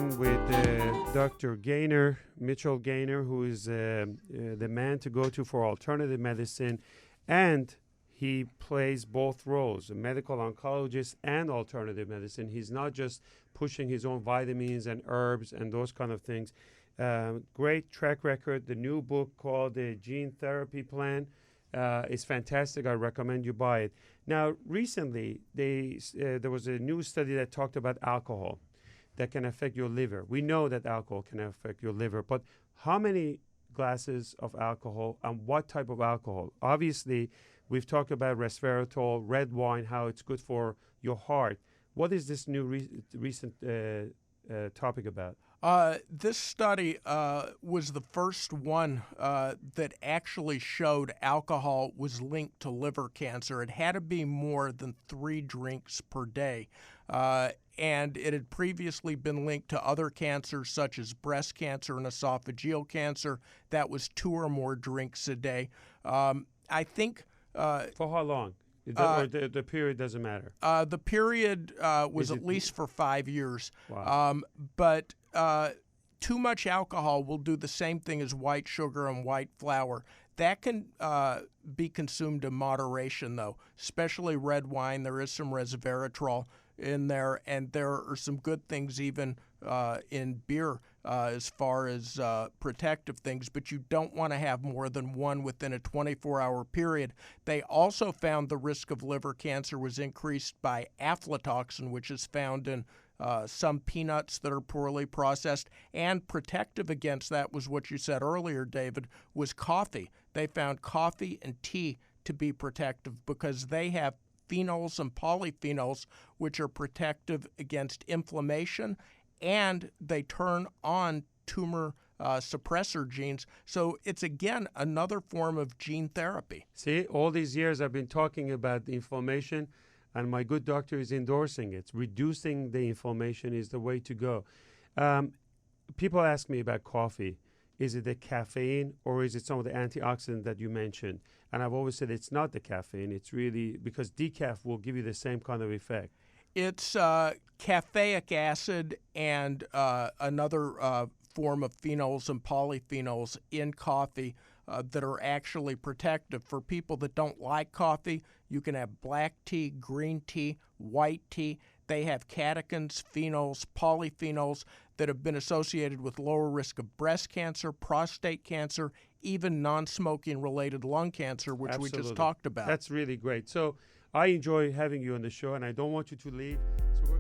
I'm with Dr. Gaynor, Mitchell Gaynor, who is the man to go to for alternative medicine, and he plays both roles, a medical oncologist and alternative medicine. He's not just pushing his own vitamins and herbs and those kind of things. Great track record. The new book called The Gene Therapy Plan is fantastic. I recommend you buy it. Now, recently, there was a new study that talked about alcohol that can affect your liver. We know that alcohol can affect your liver, but how many glasses of alcohol and what type of alcohol? Obviously, we've talked about resveratrol, red wine, how it's good for your heart. What is this new recent topic about? This study was the first one that actually showed alcohol was linked to liver cancer. It had to be more than 3 drinks per day. And it had previously been linked to other cancers such as breast cancer and esophageal cancer. That was 2 or more drinks a day. I think... for how long? Or the period doesn't matter? The period was at least for 5 years. Wow. But too much alcohol will do the same thing as white sugar and white flour. That can be consumed in moderation, though, especially red wine. There is some resveratrol in there, and there are some good things even in beer as far as protective things, but you don't want to have more than one within a 24-hour period. They also found the risk of liver cancer was increased by aflatoxin, which is found in some peanuts that are poorly processed, and protective against that was what you said earlier, David, was coffee. They found coffee and tea to be protective because they have phenols and polyphenols, which are protective against inflammation, and they turn on tumor suppressor genes. So it's, again, another form of gene therapy. See, all these years I've been talking about the inflammation, and my good doctor is endorsing it. Reducing the inflammation is the way to go. People ask me about coffee. Is it the caffeine or is it some of the antioxidant that you mentioned? And I've always said it's not the caffeine. It's really because decaf will give you the same kind of effect. It's caffeic acid and another form of phenols and polyphenols in coffee that are actually protective. For people that don't like coffee, you can have black tea, green tea, white tea. They have catechins, phenols, polyphenols that have been associated with lower risk of breast cancer, prostate cancer, even non-smoking related lung cancer, which Absolutely. we just talked about. That's really great. So I enjoy having you on the show, and I don't want you to leave. So we're